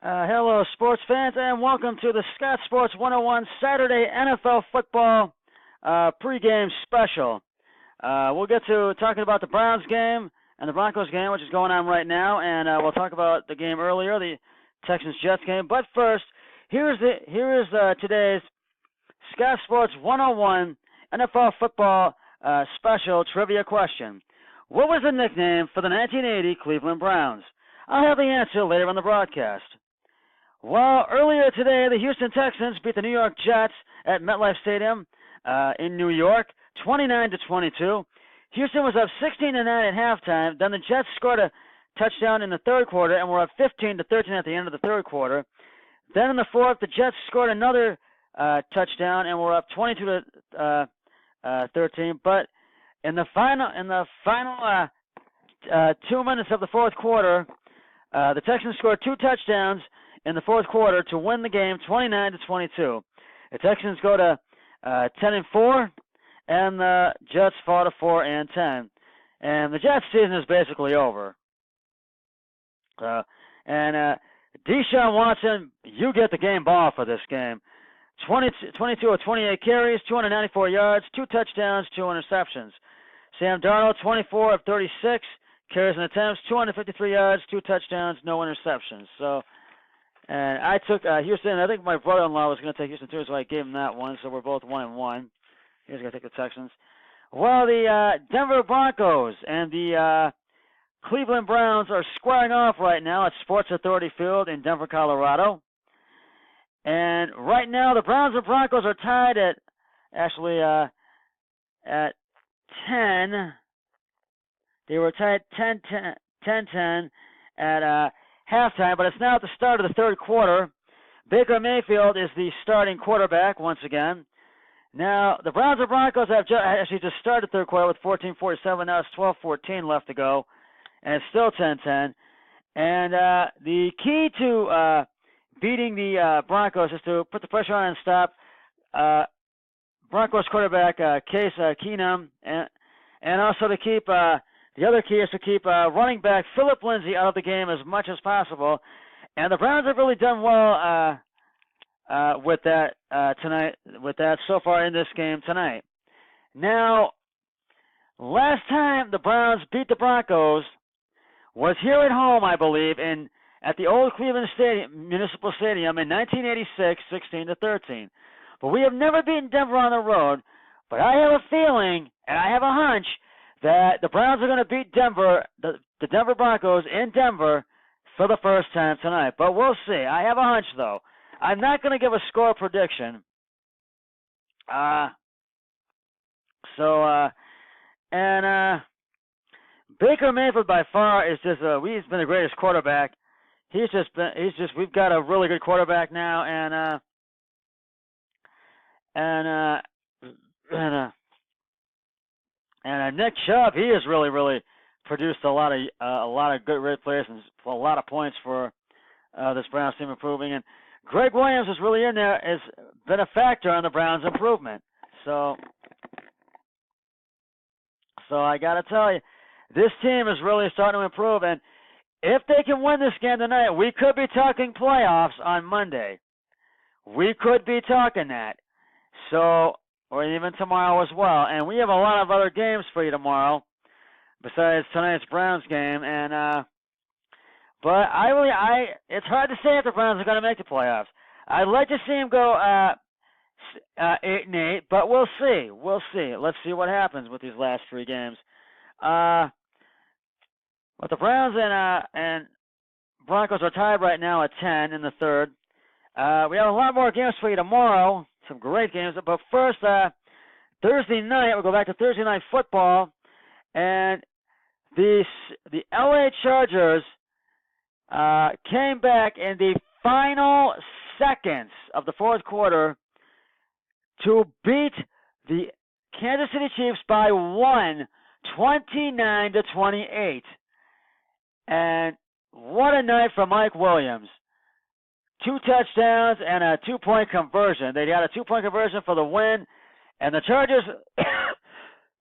Hello, sports fans, and welcome to the Scott Sports 101 Saturday NFL football pregame special. We'll get to talking about the Browns game and the Broncos game, which is going on right now, and we'll talk about the game earlier, the Texans-Jets game. But first, here is today's Scott Sports 101 NFL football special trivia question. What was the nickname for the 1980 Cleveland Browns? I'll have the answer later on the broadcast. Well, earlier today, the Houston Texans beat the New York Jets at MetLife Stadium in New York, 29-22. Houston was up 16-9 at halftime. Then the Jets scored a touchdown in the third quarter and were up 15-13 at the end of the third quarter. Then in the fourth, the Jets scored another touchdown and were up 22-13. But in the final 2 minutes of the fourth quarter, the Texans scored two touchdowns in the fourth quarter to win the game 29-22. The Texans go to 10-4, and the Jets fall to 4-10. And the Jets' season is basically over. Deshaun Watson, you get the game ball for this game. 22 of 28 carries, 294 yards, two touchdowns, two interceptions. Sam Darnold, 24 of 36 carries and attempts, 253 yards, two touchdowns, no interceptions. So, and I took Houston. I think my brother-in-law was going to take Houston too, so I gave him that one. So we're both 1-1. He's going to take the Texans. Well, the Denver Broncos and the Cleveland Browns are squaring off right now at Sports Authority Field in Denver, Colorado. And right now, the Browns and Broncos are tied at 10. They were tied 10-10 at halftime, but it's now at the start of the third quarter. Baker Mayfield is the starting quarterback once again. Now, the Browns and Broncos have actually just started the third quarter with 14-47. Now it's 12-14 left to go, and it's still 10-10. And the key to beating the Broncos is to put the pressure on and stop Broncos quarterback Case Keenum, and also to keep the other key is to keep running back Philip Lindsay out of the game as much as possible. And the Browns have really done well with that tonight, with that so far in this game tonight. Now, last time the Browns beat the Broncos was here at home, I believe, at the old Cleveland Stadium, Municipal Stadium in 1986, 16-13. But we have never beaten Denver on the road. But I have a feeling, and I have a hunch, that the Browns are going to beat Denver, the Denver Broncos in Denver for the first time tonight. But we'll see. I have a hunch, though. I'm not going to give a score prediction. Baker Mayfield by far is just he's been the greatest quarterback. We've got a really good quarterback now, and Nick Chubb, he has really produced a lot of good great players and a lot of points for this Browns team improving. And Greg Williams is really in there, has been a factor on the Browns' improvement. So I got to tell you, this team is really starting to improve. And if they can win this game tonight, we could be talking playoffs on Monday. We could be talking that. So, or even tomorrow as well. And we have a lot of other games for you tomorrow besides tonight's Browns game. And but it's hard to say if the Browns are going to make the playoffs. I'd like to see them go 8-8, but we'll see. We'll see. Let's see what happens with these last three games. But the Browns and Broncos are tied right now at 10 in the third. We have a lot more games for you tomorrow. Some great games. But first, Thursday night, we'll go back to Thursday night football. And the LA Chargers came back in the final seconds of the fourth quarter to beat the Kansas City Chiefs by 29-28. And what a night for Mike Williams. 2 touchdowns and a 2-point conversion. They got a 2-point conversion for the win. And the Chargers,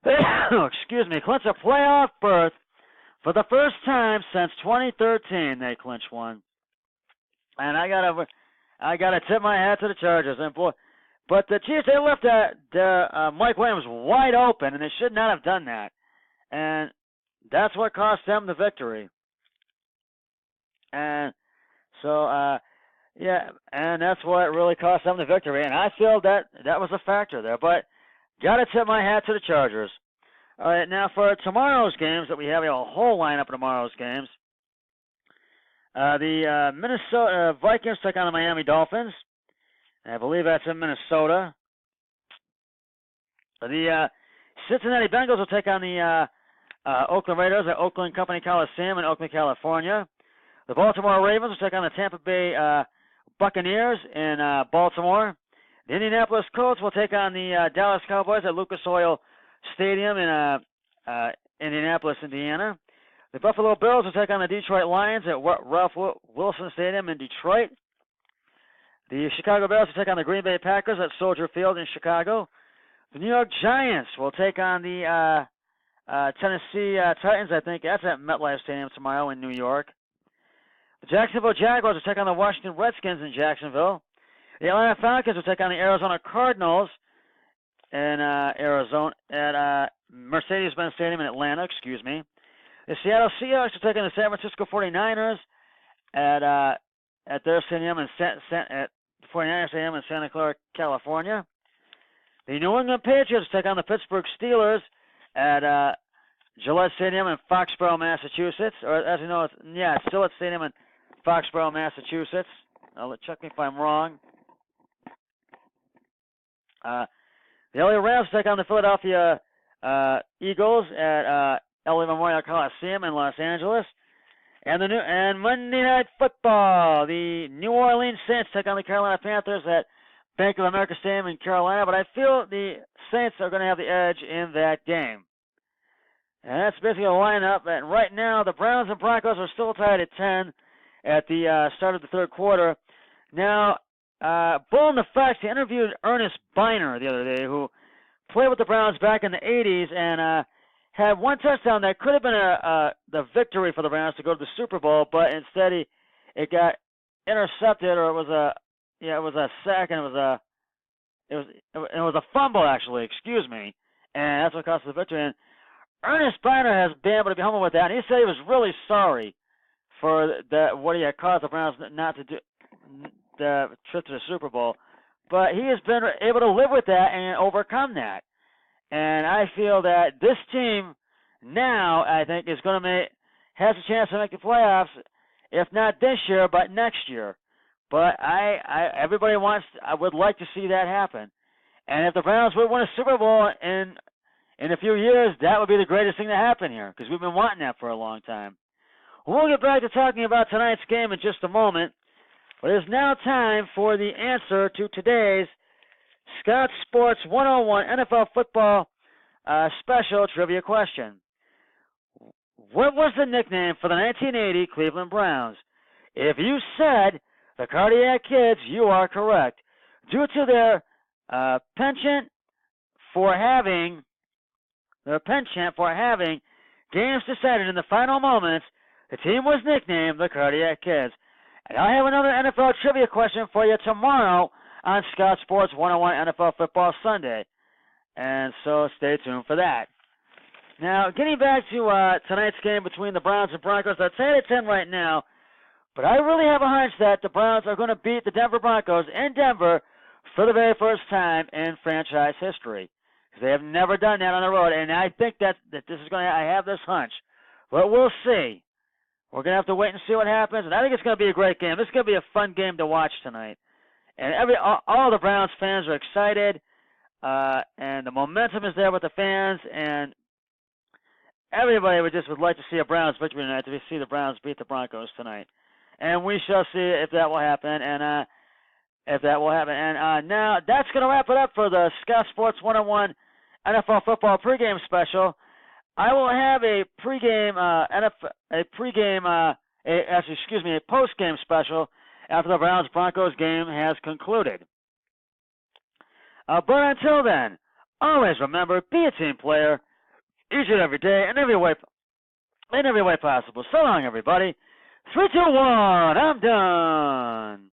clinched a playoff berth for the first time since 2013. They clinched one. And I gotta tip my hat to the Chargers. And boy, but the Chiefs, they left Mike Williams wide open, and they should not have done that. And that's what cost them the victory. And so, yeah, and that's what really cost them the victory. And I feel that was a factor there. But gotta tip my hat to the Chargers. All right, now for tomorrow's games that we have a whole lineup of tomorrow's games. The Minnesota Vikings take on the Miami Dolphins. I believe that's in Minnesota. The Cincinnati Bengals will take on the Oakland Raiders at Oakland Company Coliseum in Oakland, California. The Baltimore Ravens will take on the Tampa Bay Buccaneers in Baltimore. The Indianapolis Colts will take on the Dallas Cowboys at Lucas Oil Stadium in Indianapolis, Indiana. The Buffalo Bills will take on the Detroit Lions at Ralph Wilson Stadium in Detroit. The Chicago Bears will take on the Green Bay Packers at Soldier Field in Chicago. The New York Giants will take on the Tennessee Titans. I think that's at MetLife Stadium tomorrow in New York. The Jacksonville Jaguars will take on the Washington Redskins in Jacksonville. The Atlanta Falcons will take on the Arizona Cardinals in Arizona at Mercedes-Benz Stadium in Atlanta. The Seattle Seahawks will take on the San Francisco 49ers at their stadium at 49ers Stadium in Santa Clara, California. The New England Patriots take on the Pittsburgh Steelers at Gillette Stadium in Foxborough, Massachusetts. Or as you know, it's Gillette Stadium in Foxborough, Massachusetts. Check me if I'm wrong. The LA Rams take on the Philadelphia Eagles at LA Memorial Coliseum in Los Angeles. And Monday Night Football, the New Orleans Saints take on the Carolina Panthers at Bank of America Stadium in Carolina, but I feel the Saints are going to have the edge in that game. And that's basically a lineup. And right now, the Browns and Broncos are still tied at 10 at the start of the third quarter. Now, Bull Nefex, he interviewed Ernest Biner the other day, who played with the Browns back in the 80s and had one touchdown that could have been the victory for the Browns to go to the Super Bowl, but instead it got intercepted, or it was a sack, and it was a fumble actually, and that's what cost the victory. And Ernest Biner has been able to be humble with that, and he said he was really sorry for what he had caused the Browns not to do the trip to the Super Bowl, but he has been able to live with that and overcome that. And I feel that this team now, I think, has a chance to make the playoffs, if not this year, but next year. But everybody I would like to see that happen. And if the Browns would win a Super Bowl in a few years, that would be the greatest thing to happen here, because we've been wanting that for a long time. We'll get back to talking about tonight's game in just a moment, but it is now time for the answer to today's Scott Sports 101 NFL Football Special Trivia Question. What was the nickname for the 1980 Cleveland Browns? If you said the Cardiac Kids, you are correct. Due to their penchant for having games decided in the final moments, the team was nicknamed the Cardiac Kids. And I have another NFL trivia question for you tomorrow on Scott Sports 101 NFL Football Sunday. And so stay tuned for that. Now, getting back to tonight's game between the Browns and Broncos, they're 10 at 10 right now, but I really have a hunch that the Browns are going to beat the Denver Broncos in Denver for the very first time in franchise history. Because they have never done that on the road, and I think that this is going to, I have this hunch. But we'll see. We're going to have to wait and see what happens, and I think it's going to be a great game. This is going to be a fun game to watch tonight. And all the Browns fans are excited, and the momentum is there with the fans, and everybody would like to see a Browns victory tonight, to see the Browns beat the Broncos tonight. And we shall see if that will happen, and now that's going to wrap it up for the Scott Sports 101 NFL Football pregame special. I will have a post-game special after the Browns-Broncos game has concluded. But until then, always remember, be a team player, each and every day, in every way possible. So long, everybody. 3, 2, 1. I'm done.